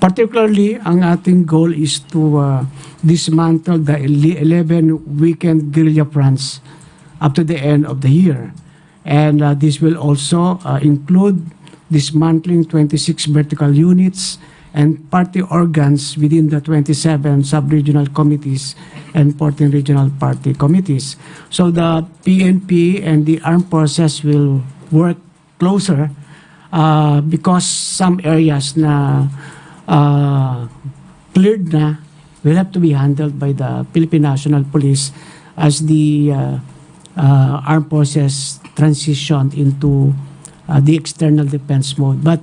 Particularly, ang ating goal is to dismantle the 11 weekend guerrilla fronts up to the end of the year. And this will also include dismantling 26 vertical units and party organs within the 27 sub-regional committees and 14 regional party committees. So the PNP and the armed forces will work closer because some areas na cleared na will have to be handled by the Philippine National Police as the armed forces transition into the external defense mode. But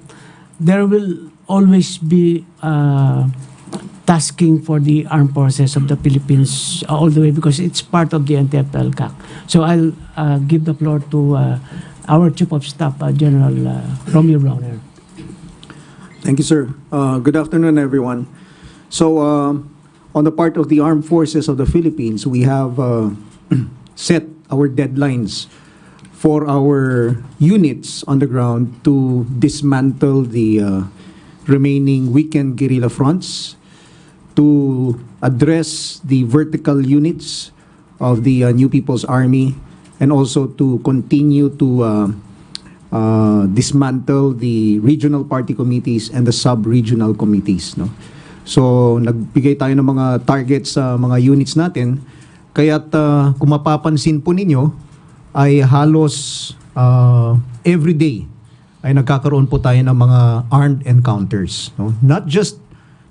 there will always be tasking for the armed forces of the Philippines all the way because it's part of the NTF-ELCAC. So I'll give the floor to our Chief of Staff, General Romeo Brawner. Thank you, sir. Good afternoon, everyone. So, on the part of the Armed Forces of the Philippines, we have set our deadlines for our units on the ground to dismantle the remaining weekend guerrilla fronts, to address the vertical units of the New People's Army, and also to continue to dismantle the regional party committees and the sub-regional committees. No? So, nagbigay tayo ng mga targets sa mga units natin. Kaya't kung mapapansin po ninyo, ay halos every day ay nagkakaroon po tayo ng mga armed encounters. No? Not just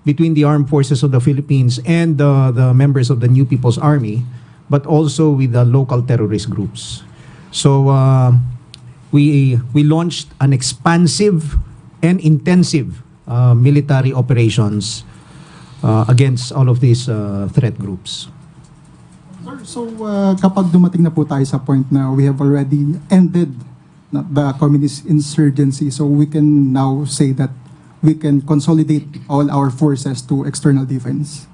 between the armed forces of the Philippines and the members of the New People's Army, but also with the local terrorist groups. So we launched an expansive and intensive military operations against all of these threat groups. So kapag dumating na po tayo sa point na we have already ended the communist insurgency, so we can now say that we can consolidate all our forces to external defense.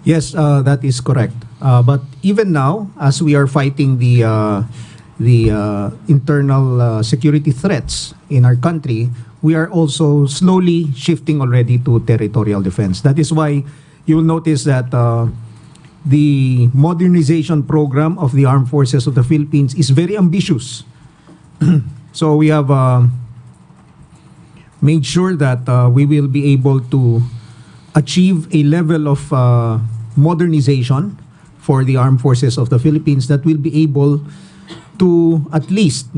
Yes, that is correct. But even now, as we are fighting the internal security threats in our country, we are also slowly shifting already to territorial defense. That is why you will notice that the modernization program of the Armed Forces of the Philippines is very ambitious. So we have made sure that we will be able to achieve a level of modernization for the armed forces of the Philippines that will be able to at least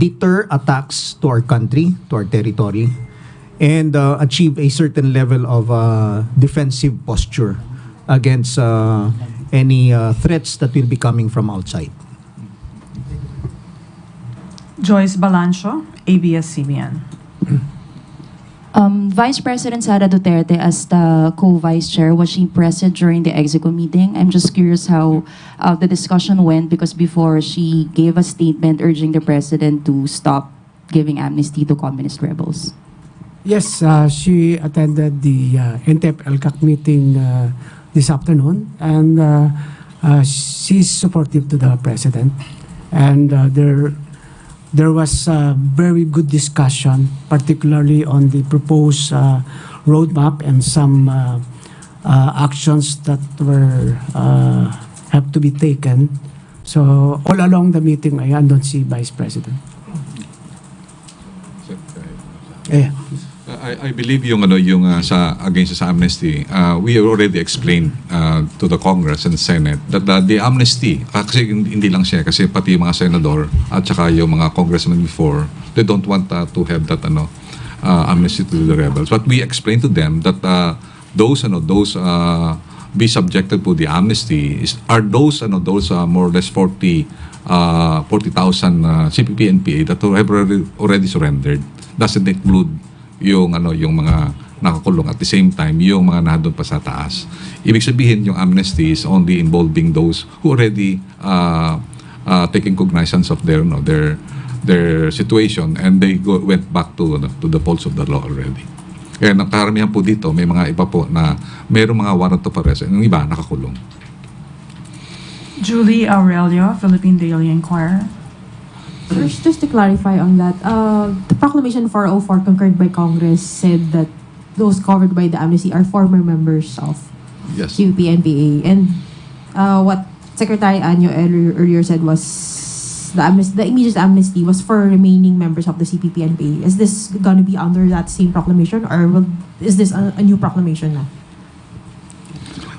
deter attacks to our country, to our territory, and achieve a certain level of defensive posture against any threats that will be coming from outside. Joyce Balancho, ABS-CBN. Vice President Sara Duterte, as the co-vice chair, was she present during the EXECOM meeting? I'm just curious how the discussion went, because before she gave a statement urging the president to stop giving amnesty to communist rebels. Yes, she attended the NTF-ELCAC meeting this afternoon, and she's supportive to the president. And there was a very good discussion, particularly on the proposed roadmap and some actions that were have to be taken. So all along the meeting, I andon si Vice President. I believe yung sa against sa amnesty, we already explained to the Congress and Senate that the amnesty, kasi hindi lang siya, kasi pati yung mga senador at saka yung mga congressmen before, they don't want to have that amnesty to the rebels. But we explained to them that those be subjected to the amnesty are those more or less 40,000 CPP and PA that have already surrendered. Doesn't include yung mga nakakulong, at the same time yung mga nandun pa sa taas. Ibig sabihin yung amnesty is only involving those who already taking cognizance of their situation, and they went back to the folds of the law already. Kaya nakaramihan po dito, may mga iba po na mayroong mga warrant of arrest, yung iba nakakulong. Julie Aurelio, Philippine Daily Inquirer. First, just to clarify on that, the Proclamation 404 concurred by Congress said that those covered by the amnesty are former members of Yes. CPP-NPA. And what Secretary Anyo earlier said was the immediate amnesty was for remaining members of the CPP-NPA. Is this going to be under that same proclamation, or is this a new proclamation na?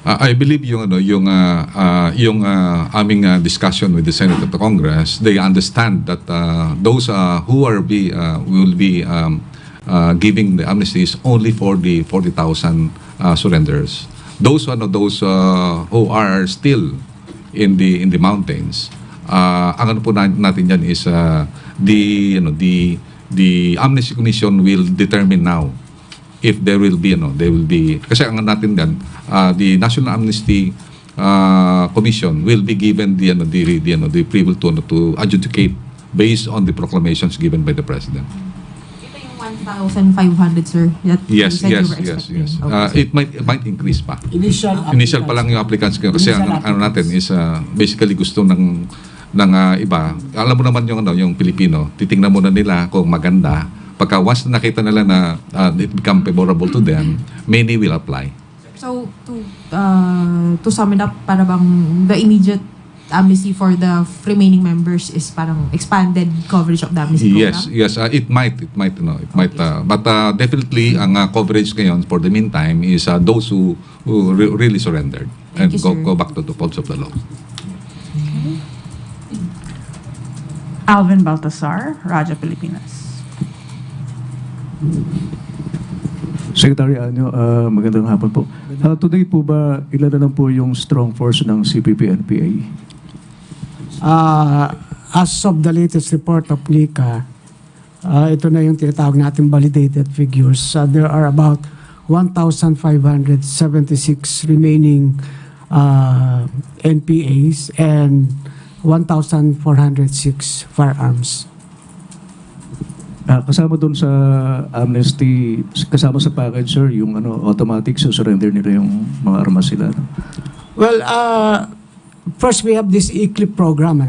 I believe yung aming discussion with the Senate of the Congress, they understand that those who will be giving the amnesties only for the 40,000 surrenders. Those who are still in the mountains, ang ano po natin yan is the Amnesty Commission will determine now if there will be kasi ang natin dan the National Amnesty Commission will be given the privilege to adjudicate based on the proclamations given by the President. Ito yung 1,500, sir. That Yes. you were expecting. Okay. It might increase pa. Initial Pa lang yung applicants kasi Initial ang natin is basically gusto ng iba. Alam mo naman yung Pilipino, titingnan muna nila kung maganda. Pagka once na nakita nila na it become favorable to them, many will apply. So, to sum it up, para bang the immediate amnesty for the remaining members is parang expanded coverage of the amnesty program? Yes, it might, but definitely ang coverage ngayon for the meantime is those who really surrendered and Thank you, sir. go back to the folds of the law. Alvin Baltasar, Raja Pilipinas. Secretary Anyo, magandang hapon po. Today po ba, ilan na lang po yung strong force ng CPP-NPA? As of the latest report of NICA, ito na yung tinatawag natin validated figures. There are about 1,576 remaining NPAs and 1,406 firearms. Kasama doon sa amnesty, kasama sa package, sir, yung automatic surrender nila yung mga armas sila. Well, first we have this ECLIP program.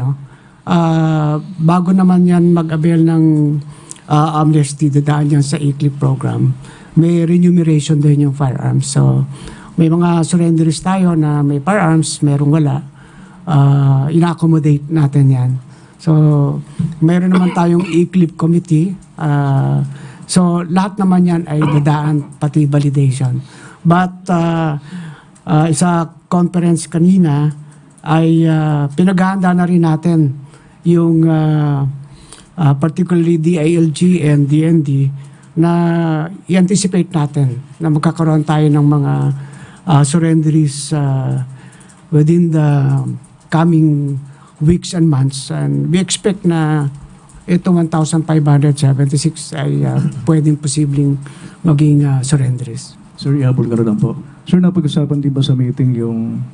Bago naman yan mag-avail ng amnesty, dadaan yan sa ECLIP program. May remuneration din yung firearms. So, may mga surrenderies tayo na may firearms, merong wala. Ina-accommodate natin yan. So, mayroon naman tayong ECLIP committee. So, lahat naman yan ay dadaan pati validation. But, sa conference kanina ay pinaghahanda na rin natin yung particularly DILG and DND na i-anticipate natin na magkakaroon tayo ng mga surrenderies within the coming weeks and months, and we expect na ito 1,576 ay pwedeng posibleng maging surrenderies. Sir, ihabol ka lang po. Sir, napag-usapan din ba sa meeting yung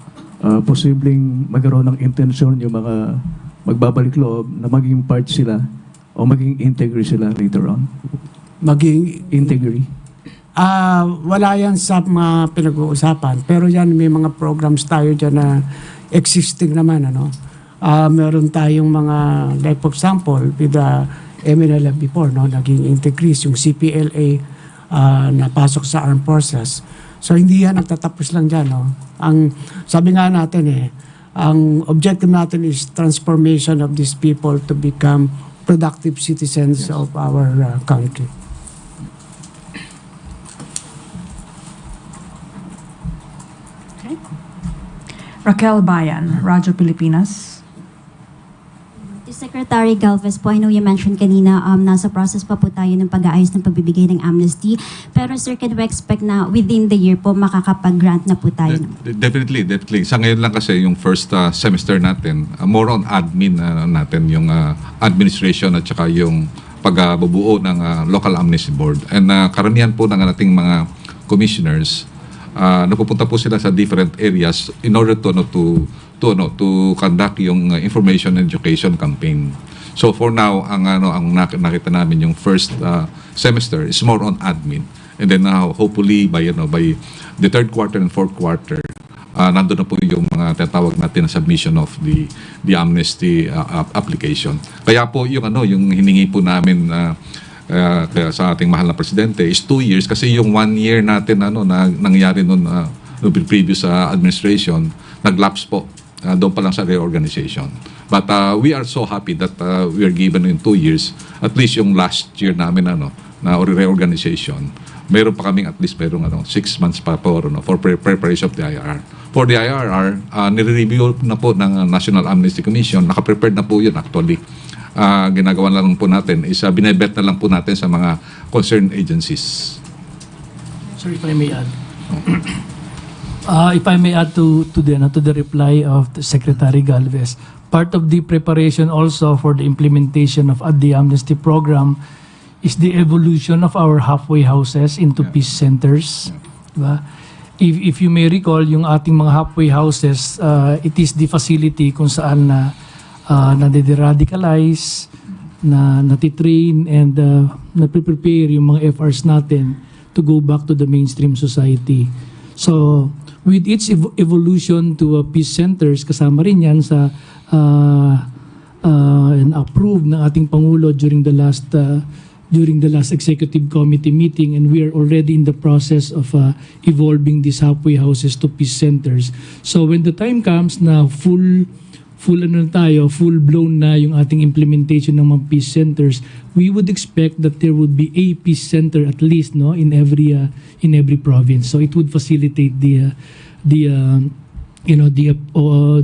posibleng magkaroon ng intensyon yung mga magbabalik loob na maging part sila o maging integrity sila later on? Maging integrity? Wala yan sa mga pinag-uusapan, pero yan may mga programs tayo dyan na existing naman, meron tayong mga, like for example, with the MNLF before, naging increase yung CPLA napasok sa armed forces. So hindi yan nagtatapos lang dyan. Ang sabi nga natin ang objective natin is transformation of these people to become productive citizens of our country. Okay. Raquel Bayan, Radyo Pilipinas. To Secretary Galvez po, I know you mentioned kanina, nasa process pa po tayo ng pag-aayos ng pagbibigay ng amnesty. Pero sir, can we expect na within the year po makakapag-grant na po tayo? Definitely. Sa ngayon lang kasi yung first semester natin, more on admin natin, yung administration at saka yung pagbubuo ng local amnesty board. And karamihan po ng ating mga commissioners, napupunta po sila sa different areas in order to conduct yung information and education campaign. So for now, ang nakita namin yung first semester is more on admin. And then hopefully by the third quarter and fourth quarter, nandun na po yung mga tinatawag natin na submission of the amnesty application. Kaya po yung hiningi po namin kaya sa ating mahal na presidente is 2 years, kasi yung 1 year natin na nangyari noon no previous administration, naglapse po doon pa lang sa reorganization. But we are so happy that we are given in 2 years, at least yung last year namin na reorganization, meron pa kaming at least 6 months pa for preparation of the IRR. For the IRR, nire-review na po ng National Amnesty Commission, naka-prepared na po yun actually. Ginagawa na lang po natin is binebet na lang po natin sa mga concerned agencies. Sir, if I may add. If I may add to the reply of the Secretary Galvez, part of the preparation also for the implementation of the amnesty program is the evolution of our halfway houses into peace centers. Diba? If you may recall, yung ating mga halfway houses, it is the facility kung saan nade-radicalize, natitrain, and nape-prepare yung mga FRs natin to go back to the mainstream society. So, with its evolution to peace centers, kasama rin yan sa and approved ng ating Pangulo during the last executive committee meeting, and we are already in the process of evolving these halfway houses to peace centers. So when the time comes na full-blown na yung ating implementation ng mga peace centers, we would expect that there would be a peace center at least in every province. So it would facilitate the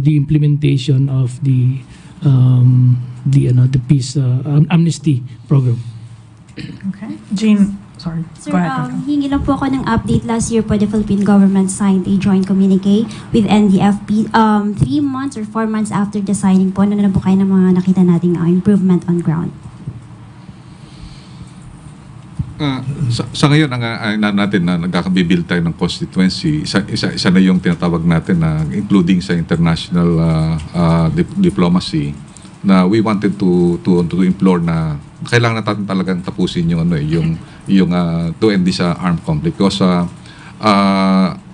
implementation of the peace amnesty program. Okay. Jean, sorry. Sir, Go ahead. hingi lang po ako ng update. Last year po, the Philippine government signed a joint communique with NTF-ELCAC. 3 months or 4 months after the signing po, ano na po kayo ng mga nakita nating improvement on ground? Sa ngayon, natin na nagkakabibuild tayo ng constituency, isa na yung tinatawag natin na including sa international diplomacy, na we wanted to implore na kailangan natin talagang tapusin yung to end this armed conflict, because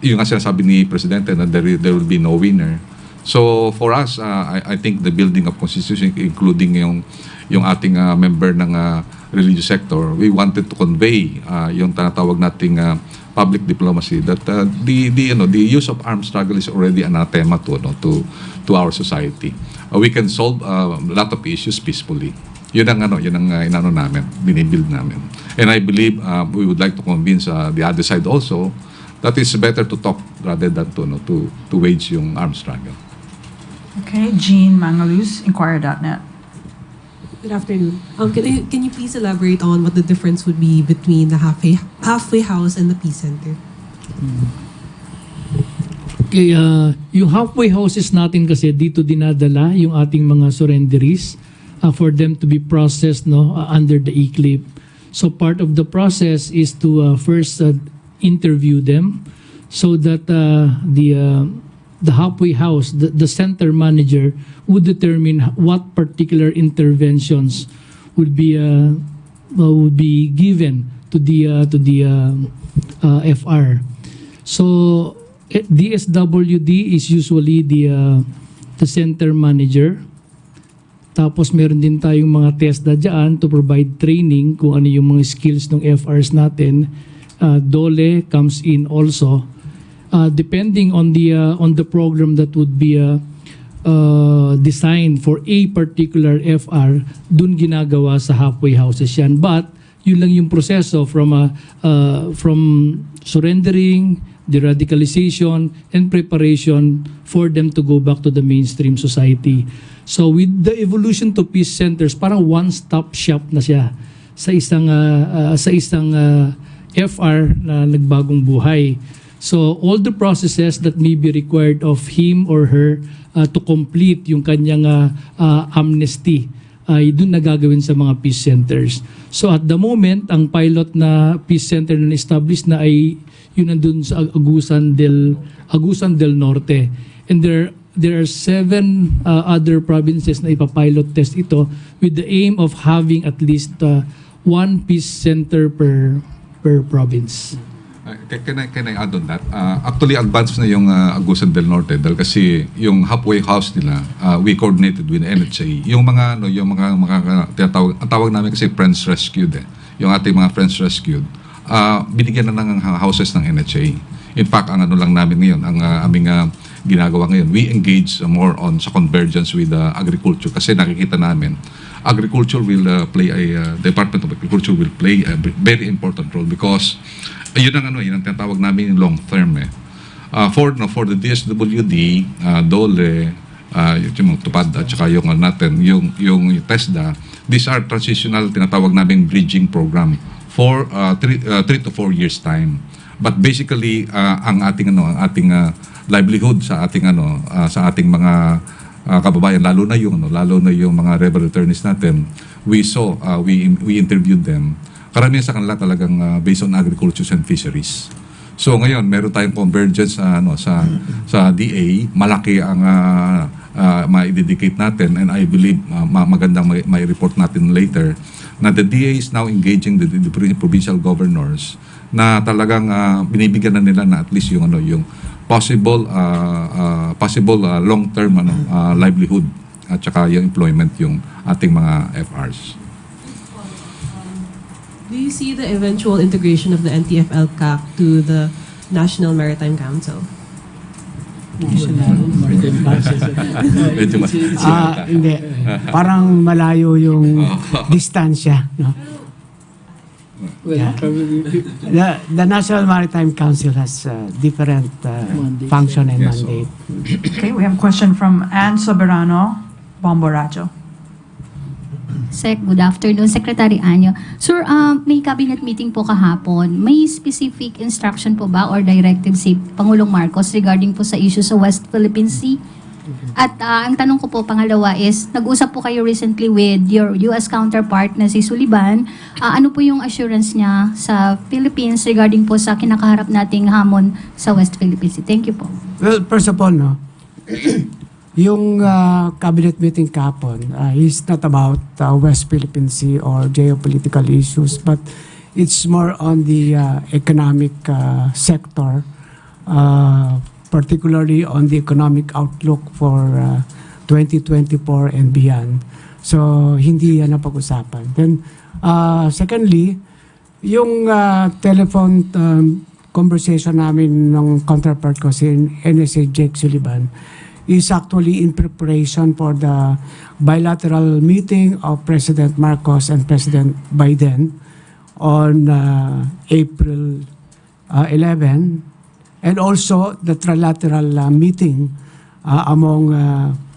yung nga sinasabi ni Presidente na there will be no winner. So for us, I think the building of constitution, including yung ating member ng religious sector, we wanted to convey yung tinatawag nating public diplomacy that the use of armed struggle is already anathema to our society. We can solve a lot of issues peacefully. Yun ang inano namin, binibuild namin. And I believe we would like to convince the other side also that it's better to talk rather than to wage yung armed struggle. Okay, Jean Mangaluz, Inquirer.net. Good afternoon. Can you please elaborate on what the difference would be between the halfway house and the peace center? Okay, yung halfway houses natin kasi dito dinadala yung ating mga surrenderies for them to be processed under the ECLIP. So part of the process is to first interview them so that the halfway house, the center manager would determine what particular interventions would be given to the FR. So DSWD is usually the center manager. Tapos meron din tayong mga TESDA dyan to provide training kung ano yung mga skills ng FRs natin. DOLE comes in also. Depending on the program that would be designed for a particular FR, dun ginagawa sa halfway houses yan. But yun lang yung proseso from surrendering, deradicalization, and preparation for them to go back to the mainstream society. So with the evolution to peace centers, parang one-stop shop na siya sa isang FR na nagbagong buhay. So all the processes that may be required of him or her to complete yung kanyang amnesty ay doon nagagawin sa mga peace centers. So at the moment, ang pilot na peace center na established na ay yun nandun sa Agusan del Norte. And there are 7 other provinces na ipapilot test ito with the aim of having at least 1 peace center per province. Can I add on that? Actually, advanced na yung Agusan del Norte dahil kasi yung halfway house nila, we coordinated with NHA. Yung mga tinatawag, ang tawag namin kasi friends rescued yung ating mga friends rescued, binigyan na ng houses ng NHA. In fact, ang ano lang namin ngayon, ang aming ginagawa ngayon, we engage more on sa convergence with agriculture kasi nakikita namin agriculture will Department of Agriculture will play a very important role because yun ang tinatawag namin long term for the DSWD, DOLE, yung tupad at saka yung natin yung TESDA, these are transitional tinatawag namin bridging program for 3 to 4 years time. But basically ang ating livelihood sa ating mga kababayan, lalo na yung mga rebel returnees natin, we interviewed them. Karamihan sa kanila talagang based on agriculture and fisheries. So ngayon, meron tayong convergence sa DA, malaki ang ma-dedicate natin, and I believe magandang may report natin later na the DA is now engaging the provincial governors na talagang binibigyan na nila na at least yung possible long-term livelihood at saka yung employment yung ating mga FRs. Do you see the eventual integration of the NTF-ELCAC to the National Maritime Council? Hindi. Parang malayo yung distansya. No? Yeah. The National Maritime Council has different function and mandate. Okay, we have a question from Ann Soberano, Bomboracho. Sec, good afternoon. Secretary Anyo. Sir, may cabinet meeting po kahapon. May specific instruction po ba or directive si Pangulong Marcos regarding po sa issue sa West Philippine Sea? At ang tanong ko po pangalawa is, nag-usap po kayo recently with your US counterpart na si Sullivan. Ano po yung assurance niya sa Philippines regarding po sa kinakaharap nating hamon sa West Philippine Sea? Thank you po. Well, first of all, yung cabinet meeting kahapon is not about West Philippine Sea or geopolitical issues, but it's more on the economic sector, particularly on the economic outlook for 2024 and beyond. So, hindi yan ang pag-usapan. Then, secondly, yung telephone conversation namin ng counterpart ko si NSA Jake Sullivan is actually in preparation for the bilateral meeting of President Marcos and President Biden on April 11, and also the trilateral meeting among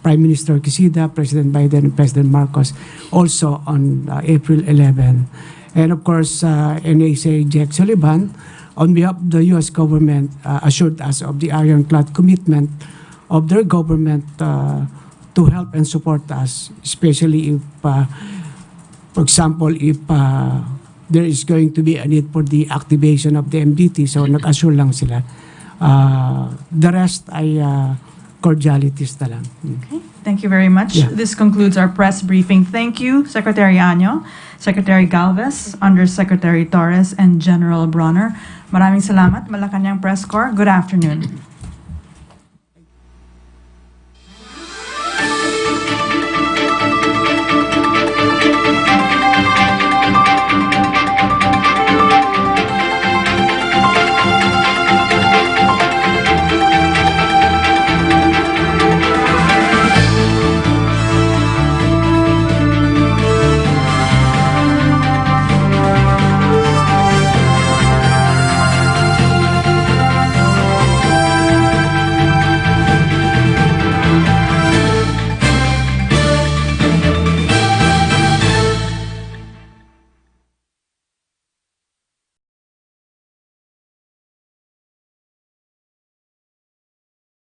Prime Minister Quezada, President Biden, and President Marcos also on April 11. And of course, NSA Jack Sullivan, on behalf of the U.S. government, assured us of the ironclad commitment of their government to help and support us, especially if, for example, if there is going to be a need for the activation of the MDT, so nag-assure lang sila. The rest ay cordialities na lang. Okay, thank you very much. Yeah. This concludes our press briefing. Thank you, Secretary Anyo, Secretary Galvez, Undersecretary Torres, and General Brawner. Maraming salamat, Malacañang Press Corps. Good afternoon.